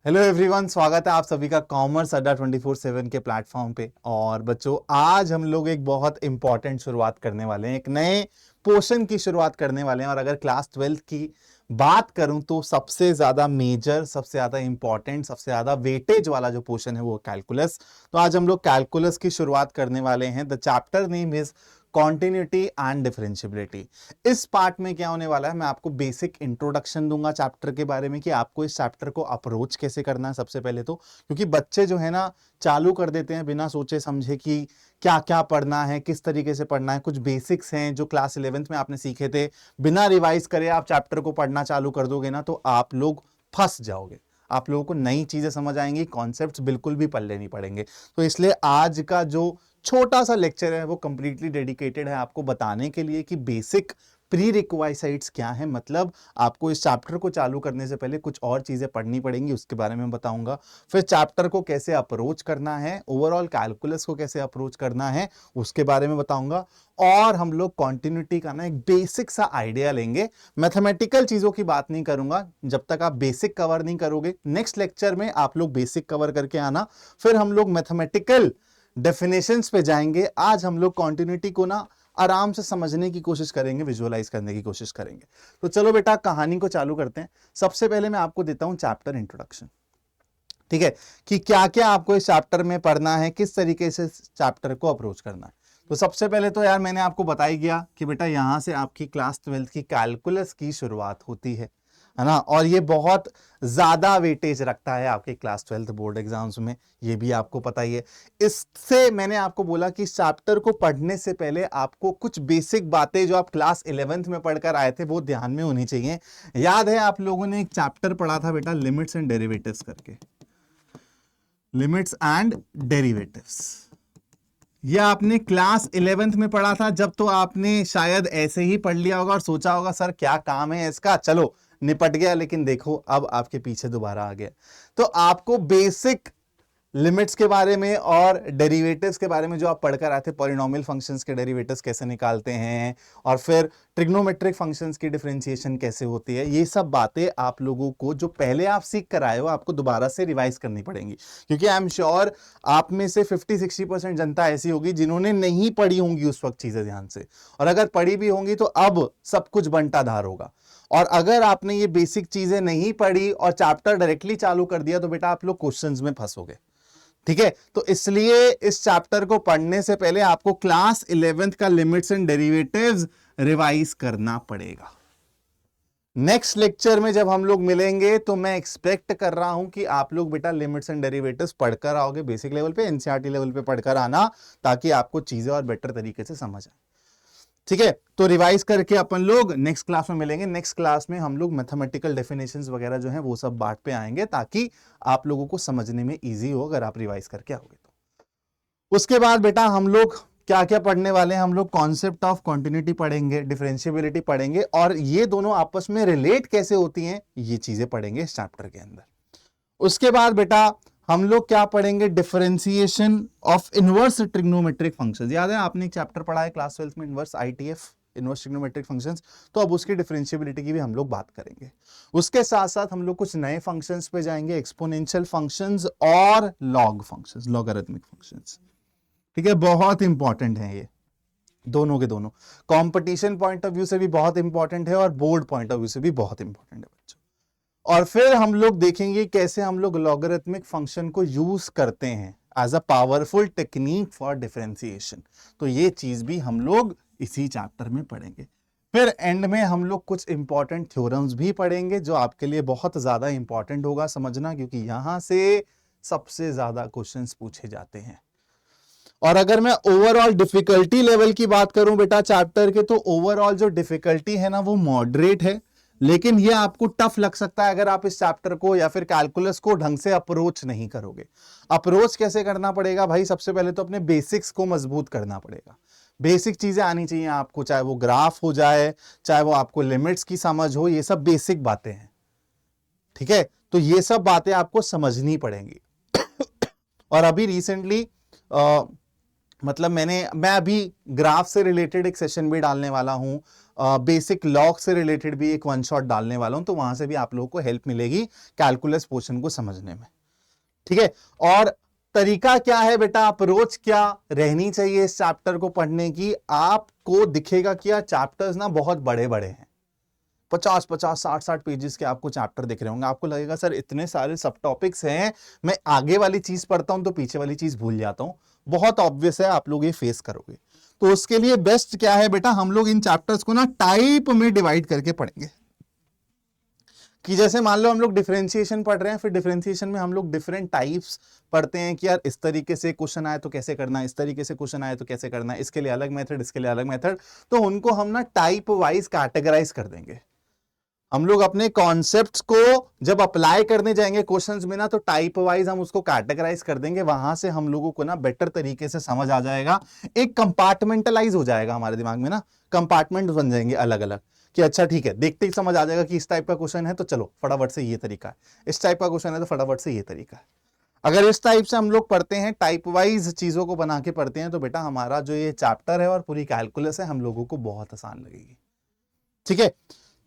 Hello everyone, स्वागत है आप सभी का कॉमर्स अड्डा 24/7 के प्लेटफॉर्म पे। और बच्चों, आज हम लोग एक बहुत इंपॉर्टेंट शुरुआत करने वाले हैं, एक नए पोर्शन की शुरुआत करने वाले हैं। और अगर क्लास 12 की बात करूं तो सबसे ज्यादा मेजर, सबसे ज्यादा इंपॉर्टेंट, सबसे ज्यादा वेटेज वाला जो पोर्शन है वो कैलकुलस। तो आज हम लोग कैलकुलस की शुरुआत करने वाले हैं। The chapter name is continuity and differentiability. इस पार्ट में क्या होने वाला है, मैं आपको बेसिक इंट्रोडक्शन दूंगा चैप्टर के बारे में कि आपको इस चैप्टर को अप्रोच कैसे करना है सबसे पहले तो। क्योंकि बच्चे जो है ना, चालू कर देते हैं बिना सोचे समझे कि क्या क्या पढ़ना है, किस तरीके से पढ़ना है। कुछ बेसिक्स हैं जो क्लास 11th में आपने सीखे थे, बिना रिवाइज करे आप चैप्टर को पढ़ना चालू कर दोगे ना तो आप लोग फंस जाओगे। आप लोगों को नई चीजें समझ आएंगी, कॉन्सेप्ट्स बिल्कुल भी पल्ले नहीं पड़ेंगे। तो इसलिए आज का जो छोटा सा लेक्चर है वो कंप्लीटली डेडिकेटेड है आपको बताने के लिए कि बेसिक प्री रिक्वाइसाइट्स क्या है। मतलब आपको इस चैप्टर को चालू करने से पहले कुछ और चीजें पढ़नी पड़ेंगी, उसके बारे में बताऊंगा। फिर चैप्टर को कैसे अप्रोच करना है, ओवरऑल कैलकुलस को कैसे अप्रोच करना है उसके बारे में बताऊंगा। और हम लोग कॉन्टिन्यूटी का ना एक बेसिक सा आइडिया लेंगे। मैथमेटिकल चीजों की बात नहीं करूंगा जब तक आप बेसिक कवर नहीं करोगे। नेक्स्ट लेक्चर में आप लोग बेसिक कवर करके आना, फिर हम लोग मैथमेटिकल डेफिनेशंस पे जाएंगे। आज हम लोग कॉन्टिन्यूटी को ना आराम से समझने की कोशिश करेंगे, विजुअलाइज करने की कोशिश करेंगे। तो चलो बेटा, कहानी को चालू करते हैं। सबसे पहले मैं आपको देता हूं चैप्टर इंट्रोडक्शन, ठीक है, कि क्या क्या आपको इस चैप्टर में पढ़ना है, किस तरीके से चैप्टर को अप्रोच करना है। तो सबसे पहले तो यार मैंने आपको बता ही गया कि बेटा यहां से आपकी क्लास 12 की कैलकुलस की शुरुआत होती है ना। और ये बहुत ज्यादा वेटेज रखता है आपके क्लास 12 बोर्ड एग्जाम्स में, ये भी आपको पता ही है। इससे मैंने आपको बोला कि चैप्टर को पढ़ने से पहले आपको कुछ बेसिक बातें जो आप क्लास 11th में पढ़कर आए थे वो ध्यान में होनी चाहिए। याद है आप लोगों ने एक चैप्टर पढ़ा था बेटा, लिमिट्स एंड डेरिवेटिव्स करके, लिमिट्स एंड डेरिवेटिव्स। यह आपने क्लास 11th में पढ़ा था। जब तो आपने शायद ऐसे ही पढ़ लिया होगा और सोचा होगा सर क्या काम है इसका, चलो निपट गया। लेकिन देखो अब आपके पीछे दोबारा आ गया। तो आपको बेसिक लिमिट्स के बारे में और डेरिवेटिव्स के बारे में जो आप पढ़कर आए थे, पॉलिनोमियल फंक्शंस के डेरिवेटिव्स कैसे निकालते हैं, और फिर ट्रिग्नोमेट्रिक फंक्शंस की डिफरेंशिएशन कैसे होती है, ये सब बातें आप लोगों को जो पहले आप सीख कर आए हो आपको दोबारा से रिवाइज करनी पड़ेंगी। क्योंकि आई एम श्योर आप में से 50-60% जनता ऐसी होगी जिन्होंने नहीं पढ़ी होंगी उस वक्त चीजें ध्यान से, और अगर पढ़ी भी होंगी तो अब सब कुछ बंटाधार होगा। और अगर आपने ये बेसिक चीजें नहीं पढ़ी और चैप्टर डायरेक्टली चालू कर दिया तो बेटा आप लोग क्वेश्चंस में फंसोगे, ठीक है। तो इसलिए इस चैप्टर को पढ़ने से पहले आपको क्लास 11th का लिमिट्स एंड डेरिवेटिव्स रिवाइज करना पड़ेगा। नेक्स्ट लेक्चर में जब हम लोग मिलेंगे तो मैं एक्सपेक्ट कर रहा हूं कि आप लोग बेटा लिमिट्स एंड डेरिवेटिव्स पढ़कर आओगे, बेसिक लेवल पे, एनसीईआरटी लेवल पे पढ़कर आना, ताकि आपको चीजें और बेटर तरीके से समझ आए, ठीक है। तो रिवाइज करके अपन लोग नेक्स्ट क्लास में मिलेंगे। नेक्स्ट क्लास में हम लोग मैथमेटिकल डेफिनेशंस वगैरह जो हैं वो सब बात पे आएंगे, ताकि आप लोगों को समझने में इजी हो अगर आप रिवाइज करके आओगे तो। उसके बाद बेटा हम लोग क्या क्या पढ़ने वाले हैं, हम लोग कॉन्सेप्ट ऑफ कॉन्टिन्यूटी पढ़ेंगे, डिफरेंशिएबिलिटी पढ़ेंगे, और ये दोनों आपस में रिलेट कैसे होती हैं ये चीजें पढ़ेंगे इस चैप्टर के अंदर। उसके बाद बेटा हम लोग क्या पढ़ेंगे, differentiation of inverse trigonometric functions. याद है आपने एक चैप्टर पढ़ा है क्लास 12 में, inverse ITF, inverse trigonometric functions. तो अब उसकी डिफरेंशिएबिलिटी की भी हम लोग बात करेंगे। उसके साथ साथ हम लोग कुछ नए फंक्शंस पे जाएंगे, एक्सपोनेंशियल फंक्शंस और लॉग फंक्शंस, लॉगरिथमिक फंक्शंस, ठीक है। बहुत इंपॉर्टेंट है ये दोनों के दोनों, कंपटीशन पॉइंट ऑफ व्यू से भी बहुत इंपॉर्टेंट है और बोर्ड पॉइंट ऑफ व्यू से भी बहुत इंपॉर्टेंट है बच्चों। और फिर हम लोग देखेंगे कैसे हम लोग लॉगरिथमिक फंक्शन को यूज करते हैं as a powerful technique for differentiation. तो ये चीज भी हम लोग इसी चैप्टर में पढ़ेंगे। फिर एंड में हम लोग कुछ इंपॉर्टेंट थ्योरम्स भी पढ़ेंगे जो आपके लिए बहुत ज्यादा इंपॉर्टेंट होगा समझना, क्योंकि यहां से सबसे ज्यादा क्वेश्चंस पूछे जाते हैं। और अगर मैं ओवरऑल डिफिकल्टी लेवल की बात करूं बेटा चैप्टर के, तो ओवरऑल जो डिफिकल्टी है ना वो मॉडरेट है। लेकिन ये आपको टफ लग सकता है अगर आप इस चैप्टर को या फिर कैलकुलस को ढंग से अप्रोच नहीं करोगे। अप्रोच कैसे करना पड़ेगा भाई, सबसे पहले तो अपने बेसिक्स को मजबूत करना पड़ेगा। बेसिक चीजें आनी चाहिए आपको, चाहे वो ग्राफ हो जाए, चाहे वो आपको लिमिट्स की समझ हो, ये सब बेसिक बातें हैं, ठीक है। तो ये सब बातें आपको समझनी पड़ेंगी। और अभी रिसेंटली मतलब मैं अभी ग्राफ से रिलेटेड एक सेशन भी डालने वाला हूं, बेसिक लॉग से रिलेटेड भी एक वन शॉट डालने वाला हूं, तो वहां से भी आप लोगों को हेल्प मिलेगी कैलकुलस पोर्शन को समझने में। ठीक है, और तरीका क्या है बेटा, अप्रोच क्या रहनी चाहिए इस चैप्टर को पढ़ने की। आपको दिखेगा कि यार चैप्टर्स ना बहुत बड़े बड़े हैं, 50-50 60-60 पेजेस के आपको चैप्टर दिख रहे होंगे। आपको लगेगा सर इतने सारे सब टॉपिक्स हैं, मैं आगे वाली चीज पढ़ता हूं तो पीछे वाली चीज भूल जाता हूं। बहुत ऑब्वियस है, आप लोग ये फेस करोगे। तो उसके लिए बेस्ट क्या है बेटा, हम लोग इन चैप्टर्स को ना टाइप में डिवाइड करके पढ़ेंगे। कि जैसे मान लो हम लोग डिफरेंशिएशन पढ़ रहे हैं, फिर डिफरेंशिएशन में हम लोग डिफरेंट टाइप्स पढ़ते हैं कि यार इस तरीके से क्वेश्चन आए तो कैसे करना है, इस तरीके से क्वेश्चन आए तो कैसे करना है, इसके लिए अलग मेथड, इसके लिए अलग मेथड। तो उनको हम ना टाइप वाइज कैटेगराइज कर देंगे। हम लोग अपने कॉन्सेप्ट्स को जब अप्लाई करने जाएंगे क्वेश्चंस में ना, तो टाइप वाइज हम उसको कैटेगराइज कर देंगे। वहां से हम लोगों को ना बेटर तरीके से समझ आ जाएगा, एक कंपार्टमेंटलाइज हो जाएगा हमारे दिमाग में ना, कंपार्टमेंट बन जाएंगे अलग अलग कि अच्छा ठीक है, देखते ही समझ आ जाएगा कि इस टाइप का क्वेश्चन है तो चलो फटाफट से ये तरीका है, इस टाइप का क्वेश्चन है तो फटाफट से ये तरीका है। अगर इस टाइप से हम लोग पढ़ते हैं, टाइप वाइज चीजों को बना के पढ़ते हैं, तो बेटा हमारा जो ये चैप्टर है और पूरी कैलकुलस है हम लोगों को बहुत आसान लगेगी। ठीक है,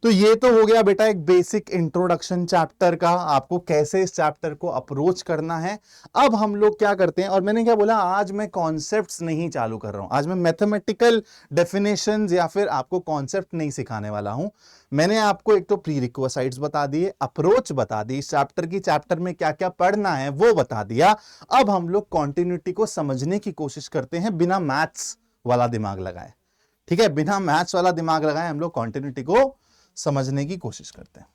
तो ये तो हो गया बेटा एक बेसिक इंट्रोडक्शन चैप्टर का, आपको कैसे इस चैप्टर को अप्रोच करना है। अब हम लोग क्या करते हैं, और मैंने क्या बोला, आज मैं कॉन्सेप्ट्स नहीं चालू कर रहा हूं, आज मैं मैथमेटिकल डेफिनेशंस या फिर आपको कॉन्सेप्ट नहीं सिखाने वाला हूं। मैंने आपको एक तो प्री रिक्विजिट्स बता दिए, अप्रोच बता दी, इस चैप्टर की, चैप्टर में क्या क्या पढ़ना है वो बता दिया। अब हम लोग कॉन्टिन्यूटी को समझने की कोशिश करते हैं बिना मैथ्स वाला दिमाग लगाए। ठीक है, बिना मैथ्स वाला दिमाग लगाए हम लोग कॉन्टिन्यूटी को समझने की कोशिश करते हैं।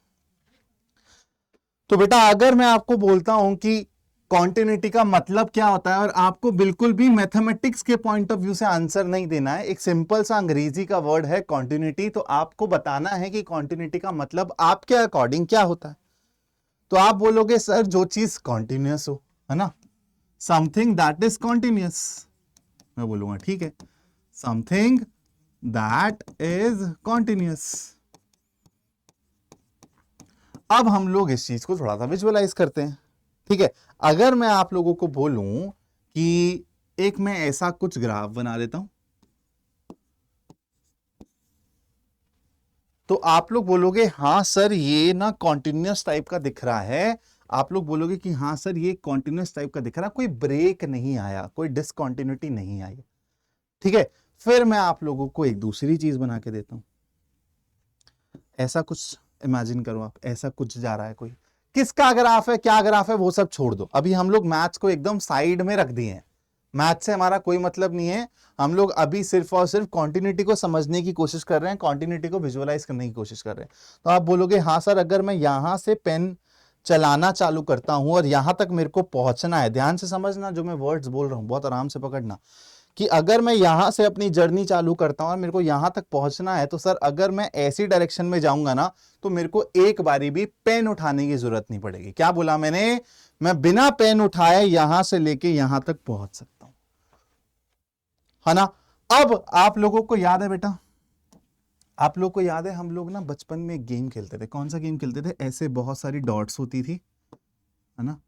तो बेटा अगर मैं आपको बोलता हूं कि कॉन्टिन्यूटी का मतलब क्या होता है, और आपको बिल्कुल भी मैथमेटिक्स के पॉइंट ऑफ व्यू से आंसर नहीं देना है, एक सिंपल सा अंग्रेजी का वर्ड है कॉन्टिन्यूटी, तो आपको बताना है कि कॉन्टिन्यूटी का मतलब आपके अकॉर्डिंग क्या होता है। तो आप बोलोगे सर जो चीज कॉन्टिन्यूअस हो, है ना, समथिंग दैट इज कॉन्टिन्यूअस। मैं बोलूंगा ठीक है, समथिंग दैट इज कॉन्टिन्यूअस। अब हम लोग इस चीज को थोड़ा सा विजुअलाइज करते हैं। ठीक है, अगर मैं आप लोगों को बोलूं कि एक मैं ऐसा कुछ ग्राफ बना लेता हूं, तो आप लोग बोलोगे हाँ सर ये ना कॉन्टिन्यूअस टाइप का दिख रहा है। आप लोग बोलोगे कि हाँ सर ये कॉन्टिन्यूअस टाइप का दिख रहा है, कोई ब्रेक नहीं आया, कोई डिसकॉन्टिन्यूटी नहीं आई। ठीक है, फिर मैं आप लोगों को एक दूसरी चीज बना के देता हूं। ऐसा कुछ इमेजिन करो आप, ऐसा कुछ जा रहा है, कोई किसका ग्राफ है, क्या ग्राफ है, वो सब छोड़ दो। अभी हम लोग मैथ्स को एकदम साइड में रख दिए हैं, मैथ से हमारा कोई मतलब नहीं है। हम लोग अभी सिर्फ और सिर्फ कॉन्टिन्यूटी को समझने की कोशिश कर रहे हैं, कॉन्टिन्यूटी को विजुअलाइज करने की कोशिश कर रहे हैं। तो आप बोलोगे हाँ सर, अगर मैं यहां से पेन चलाना चालू करता हूं और यहां तक मेरे को पहुंचना है, ध्यान से समझना जो मैं वर्ड्स बोल रहा हूं, बहुत आराम से पकड़ना, कि अगर मैं यहां से अपनी जर्नी चालू करता हूं और मेरे को यहां तक पहुंचना है, तो सर अगर मैं ऐसी डायरेक्शन में जाऊंगा ना, तो मेरे को एक बारी भी पेन उठाने की जरूरत नहीं पड़ेगी। क्या बोला मैंने, मैं बिना पेन उठाए यहां से लेके यहां तक पहुंच सकता हूं, है ना। अब आप लोगों को याद है बेटा, आप लोग को याद है हम लोग ना बचपन में एक गेम खेलते थे। कौन सा गेम खेलते थे, ऐसे बहुत सारी डॉट्स होती थी, है ना,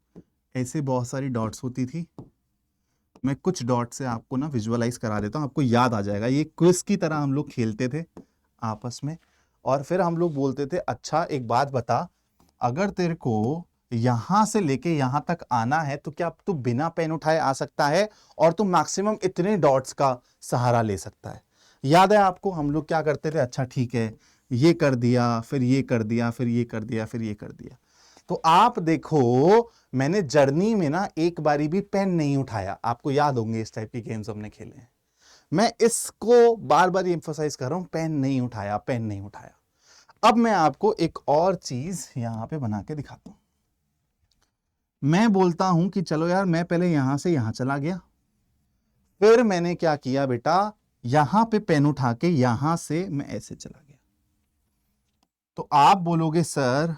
ऐसे बहुत सारी डॉट्स होती थी। मैं कुछ डॉट से आपको ना विजुअलाइज करा देता हूं, आपको याद आ जाएगा। ये क्विज की तरह हम लोग खेलते थे आपस में, और फिर हम लोग बोलते थे अच्छा एक बात बता, अगर तेरे को यहां से लेके यहां तक आना है तो क्या तू बिना पेन उठाए आ सकता है, और तू मैक्सिमम इतने डॉट्स का सहारा ले सकता है। याद है आपको, हम लोग क्या करते थे, अच्छा ठीक है ये कर दिया, फिर ये कर दिया, फिर ये कर दिया, फिर ये कर दिया। तो आप देखो मैंने जर्नी में ना एक बारी भी पेन नहीं उठाया। आपको याद होंगे इस टाइप के गेम्स हमने खेले हैं। मैं इसको बार बार एम्फसाइज कर रहा हूं, पेन नहीं उठाया, पेन नहीं उठाया। अब मैं आपको एक और चीज यहां पे बना के दिखाता हूं। मैं बोलता हूं कि चलो यार मैं पहले यहां से यहां चला गया, फिर मैंने क्या किया बेटा, यहां पे पेन उठा के यहां से मैं ऐसे चला गया। तो आप बोलोगे सर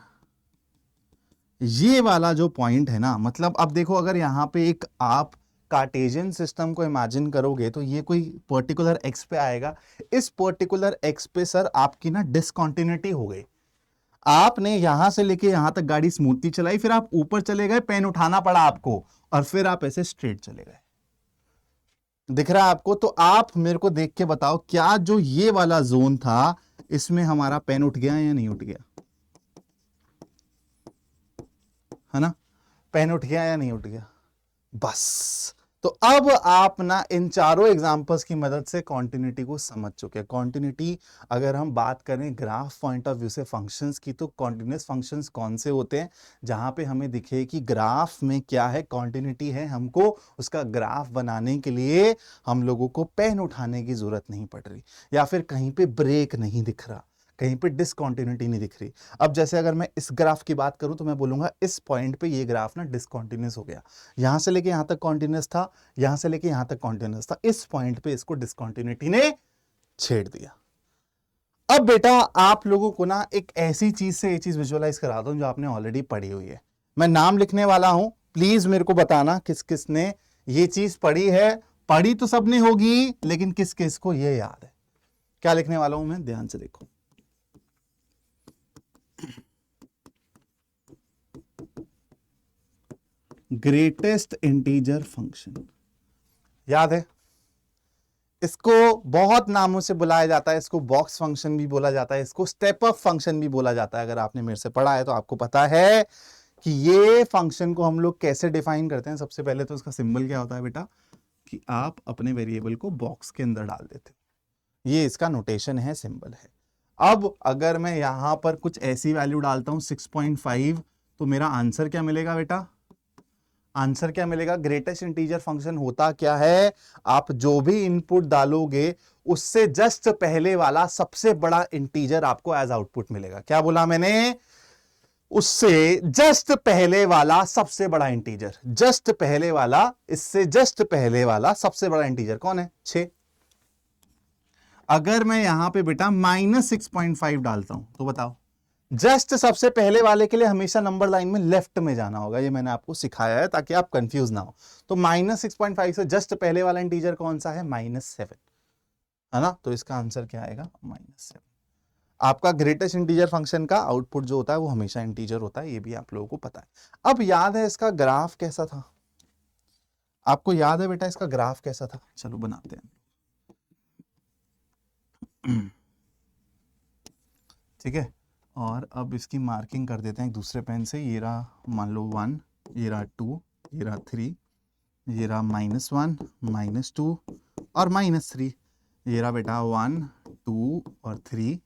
ये वाला जो पॉइंट है ना, मतलब अब देखो अगर यहां पे एक आप कार्टेशियन सिस्टम को इमेजिन करोगे तो ये कोई पर्टिकुलर एक्स पे आएगा, इस पर्टिकुलर एक्स पे सर आपकी ना डिसकंटिन्यूटी हो गई। आपने यहां से लेके यहां तक गाड़ी स्मूथली चलाई, फिर आप ऊपर चले गए, पेन उठाना पड़ा आपको, और फिर आप ऐसे स्ट्रेट चले गए। दिख रहा है आपको। तो आप मेरे को देख के बताओ क्या जो ये वाला जोन था इसमें हमारा पेन उठ गया या नहीं उठ गया, है ना, पेन उठ गया या नहीं उठ गया। बस तो अब आप ना इन चारों एग्जांपल्स की मदद से कॉन्टिन्यूटी को समझ चुके हैं। कॉन्टिन्यूटी अगर हम बात करें ग्राफ पॉइंट ऑफ व्यू से फंक्शंस की, तो कॉन्टिन्यूस फंक्शंस कौन से होते हैं जहां पे हमें दिखे कि ग्राफ में क्या है, कॉन्टिन्यूटी है, हमको उसका ग्राफ बनाने के लिए हम लोगों को पेन उठाने की जरूरत नहीं पड़ रही, या फिर कहीं पे ब्रेक नहीं दिख रहा, कहीं पे डिसकंटिन्यूटी नहीं दिख रही। अब जैसे अगर मैं इस ग्राफ की बात करूं तो मैं बोलूंगा इस पॉइंट पे ये ग्राफ ना डिसकंटिन्यूस हो गया, यहां से लेके यहां तक कॉन्टिन्यूस था, यहां से लेके यहां तक कॉन्टिन्यूस था, इस पॉइंट पे इसको डिसकंटिन्यूटी ने छेड़ दिया। अब बेटा आप लोगों को ना एक ऐसी चीज से ये चीज विजुअलाइज करा दूं जो आपने ऑलरेडी पढ़ी हुई है। मैं नाम लिखने वाला हूं, प्लीज मेरे को बताना किस किस ने ये चीज पढ़ी है। पढ़ी तो सबने होगी, लेकिन किस किस को ये याद है। क्या लिखने वाला हूं मैं, ध्यान से देखो। ग्रेटेस्ट इंटीजर फंक्शन याद है, इसको बहुत नामों से बुलाया जाता है। इसको बॉक्स फंक्शन भी बोला जाता है, इसको स्टेप अप फंक्शन भी बोला जाता है। अगर आपने मेरे से पढ़ा है तो आपको पता है कि ये फंक्शन को हम लोग कैसे डिफाइन करते हैं। सबसे पहले तो इसका सिंबल क्या होता है बेटा, कि आप अपने वेरिएबल को बॉक्स के अंदर डाल देते हो, ये इसका नोटेशन है, सिंबल है। अब अगर मैं यहां पर कुछ ऐसी वैल्यू डालता हूं 6.5, तो मेरा आंसर क्या मिलेगा बेटा, आंसर क्या मिलेगा। ग्रेटेस्ट इंटीजर फंक्शन होता क्या है, आप जो भी इनपुट डालोगे उससे जस्ट पहले वाला सबसे बड़ा इंटीजर आपको एज आउटपुट मिलेगा। क्या बोला मैंने, उससे जस्ट पहले वाला सबसे बड़ा इंटीजर, जस्ट पहले वाला, इससे जस्ट पहले वाला सबसे बड़ा इंटीजर कौन है, 6। अगर मैं यहां पे बेटा -6.5 डालता हूं तो बताओ, जस्ट सबसे पहले वाले के लिए हमेशा नंबर लाइन में लेफ्ट में जाना होगा, ये मैंने आपको सिखाया है ताकि आप कंफ्यूज ना हो। तो -6.5 से जस्ट पहले वाला इंटीजर कौन सा है, -7, है ना। तो इसका आंसर क्या आएगा, -7। आपका ग्रेटेस्ट इंटीजर फंक्शन का आउटपुट जो होता है वो हमेशा इंटीजर होता है, ये भी आप लोगों को पता है। अब याद है इसका ग्राफ कैसा था, आपको याद है बेटा इसका ग्राफ कैसा था, चलो बनाते हैं। ठीक है, और अब इसकी मार्किंग कर देते हैं एक दूसरे पेन से। ये रहा मान लो 1, ये रहा 2, ये रहा 3, ये रहा -1, -2 और -3। ये रहा बेटा 1, 2 और 3,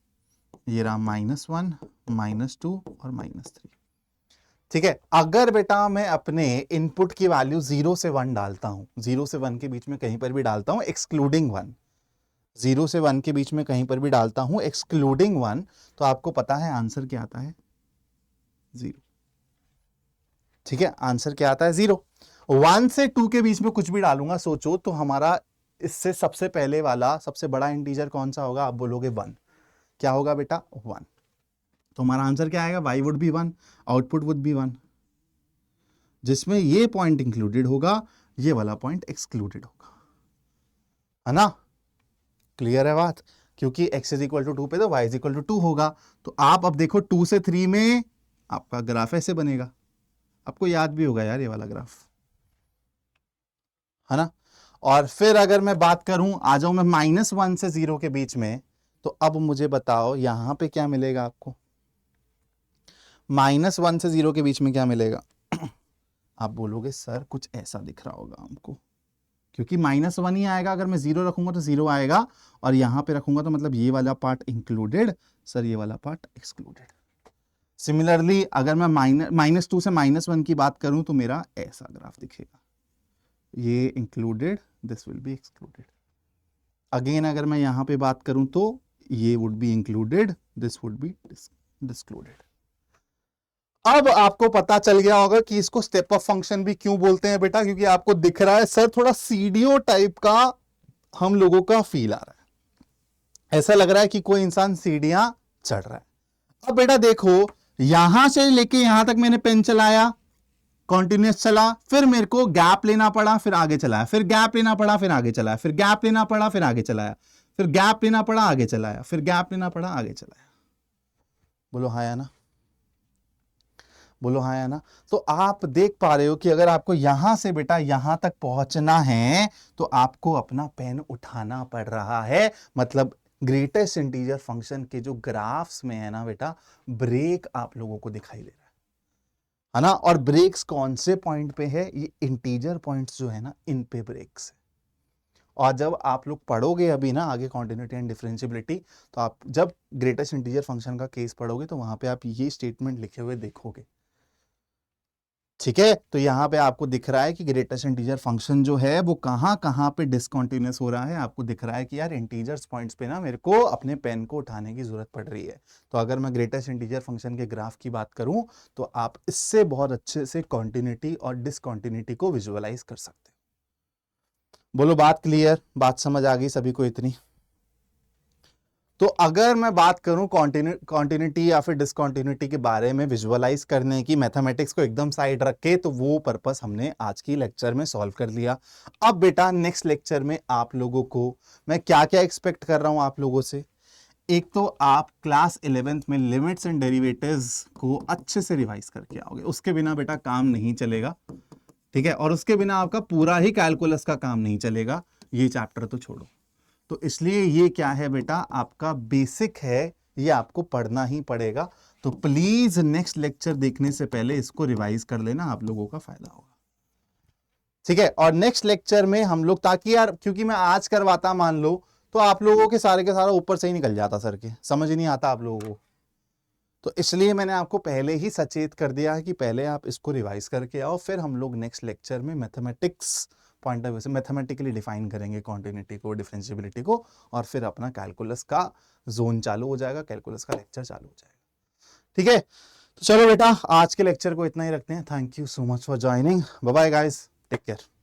ये रहा -1, -2 और -3। ठीक है, अगर बेटा मैं अपने इनपुट की वैल्यू 0 से 1 डालता हूं, 0 से 1 के बीच में कहीं पर भी डालता हूं एक्सक्लूडिंग 1, 0 से 1 के बीच में कहीं पर भी डालता हूं एक्सक्लूडिंग 1, तो आपको पता है आंसर क्या आता है, 0। ठीक है, आंसर क्या आता है, 0। 1 से 2 के बीच में कुछ भी डालूंगा सोचो तो हमारा इससे सबसे पहले वाला सबसे बड़ा इंटीजर कौन सा होगा, आप बोलोगे 1। क्या होगा बेटा, 1। तो हमारा आंसर क्या आएगा, y would be 1, output would be 1, जिसमें ये पॉइंट इंक्लूडेड होगा, ये वाला पॉइंट एक्सक्लूडेड होगा, है ना। क्लियर है बात, क्योंकि x इज इक्वल टू 2 पे तो y इज इक्वल टू 2 होगा। तो आप अब देखो 2 से 3 में आपका ग्राफ ऐसे बनेगा, आपको याद भी होगा यार ये वाला ग्राफ, है ना। और फिर अगर मैं बात करूं, आ जाऊं मैं -1 से 0 के बीच में, तो अब मुझे बताओ यहां पे क्या मिलेगा आपको, -1 से 0 के बीच में क्या मिलेगा। आप बोलोगे सर कुछ ऐसा दिख रहा होगा हमको, क्योंकि -1 ही आएगा, अगर मैं 0 रखूंगा तो 0 आएगा, और यहां पे रखूंगा तो मतलब ये वाला पार्ट इंक्लूडेड, सर ये वाला पार्ट एक्सक्लूडेड। सिमिलरली अगर मैं -2 से -1 की बात करूं तो मेरा ऐसा ग्राफ दिखेगा, ये included, this will be excluded. Again अगर मैं यहां पे बात करूं तो ये would be included, this would be discluded. अब आपको पता चल गया होगा कि इसको स्टेप अप फंक्शन भी क्यों बोलते हैं बेटा, क्योंकि आपको दिख रहा है सर थोड़ा सीडीओ टाइप का हम लोगों का फील आ रहा है, ऐसा लग रहा है कि कोई इंसान सीढ़ियां चढ़ रहा है। अब बेटा देखो यहां से लेके यहां तक मैंने पेन चलाया, कॉन्टिन्यूस चला, फिर मेरे को गैप लेना पड़ा, फिर आगे चलाया, फिर गैप लेना पड़ा, फिर आगे चलाया, फिर गैप लेना पड़ा, फिर आगे चलाया, फिर गैप लेना पड़ा, आगे चलाया, फिर गैप लेना पड़ा, आगे चलाया। बोलो हाँ या ना, बोलो हाँ या ना। तो आप देख पा रहे हो कि अगर आपको यहां से बेटा यहां तक पहुंचना है तो आपको अपना पेन उठाना पड़ रहा है, मतलब ग्रेटेस्ट इंटीजर फंक्शन के जो ग्राफ्स में है ना बेटा, ब्रेक आप लोगों को दिखाई दे रहा है ना। और ब्रेक्स कौन से पॉइंट पे है? ये इंटीजर पॉइंट्स जो है ना, इन पे ब्रेक्स है। और जब आप लोग पढ़ोगे अभी ना आगे कॉन्टिन्यूटी एंड डिफरेंशियबिलिटी, तो आप जब ग्रेटेस्ट इंटीजर फंक्शन का केस पढ़ोगे तो वहां पे आप ये स्टेटमेंट लिखे हुए देखोगे। ठीक है, तो यहां पे आपको दिख रहा है कि ग्रेटेस्ट इंटीजर फंक्शन जो है वो कहां कहां पे डिसकंटिन्यूअस हो रहा है। आपको दिख रहा है कि यार इंटीजर्स पॉइंट्स पे ना मेरे को अपने पेन को उठाने की जरूरत पड़ रही है। तो अगर मैं ग्रेटेस्ट इंटीजर फंक्शन के ग्राफ की बात करूं तो आप इससे बहुत अच्छे से कॉन्टिन्यूटी और डिसकंटिन्यूटी को विजुअलाइज कर सकते हो। बोलो बात क्लियर, बात समझ आ गई सभी को इतनी? तो अगर मैं बात करूं कॉन्टिन्यूटी या फिर डिसकॉन्टिन्यूटी के बारे में विजुअलाइज करने की, मैथमेटिक्स को एकदम साइड रख के, तो वो पर्पस हमने आज की लेक्चर में सॉल्व कर लिया। अब बेटा नेक्स्ट लेक्चर में आप लोगों को मैं क्या क्या एक्सपेक्ट कर रहा हूं आप लोगों से। एक तो आप क्लास 11th में लिमिट्स एंड डेरिवेटिव्स को अच्छे से रिवाइज करके आओगे, उसके बिना बेटा काम नहीं चलेगा। ठीक है, और उसके बिना आपका पूरा ही कैलकुलस का काम नहीं चलेगा, ये चैप्टर तो छोड़ो। तो इसलिए ये क्या है बेटा, आपका बेसिक है, ये आपको पढ़ना ही पड़ेगा। तो प्लीज नेक्स्ट लेक्चर देखने से पहले इसको रिवाइज कर लेना, आप लोगों का फायदा होगा। ठीक है, और नेक्स्ट लेक्चर में हम लोग, ताकि यार क्योंकि मैं आज करवाता मान लो तो आप लोगों के सारा ऊपर से ही निकल जाता, सर के समझ ही नहीं आता आप लोगों को। तो इसलिए मैंने आपको पहले ही सचेत कर दिया है कि पहले आप इसको रिवाइज करके आओ, फिर हम लोग नेक्स्ट लेक्चर में मैथमेटिक्स पॉइंट ऑफ व्यू से मैथमेटिकली डिफाइन करेंगे कॉन्टिन्यूटी को, डिफरेंशियबिलिटी को, और फिर अपना कैलकुलस का जोन चालू हो जाएगा, कैलकुलस का लेक्चर चालू हो जाएगा। ठीक है, तो चलो बेटा आज के लेक्चर को इतना ही रखते हैं। Thank you so much for joining, bye bye guys, take care.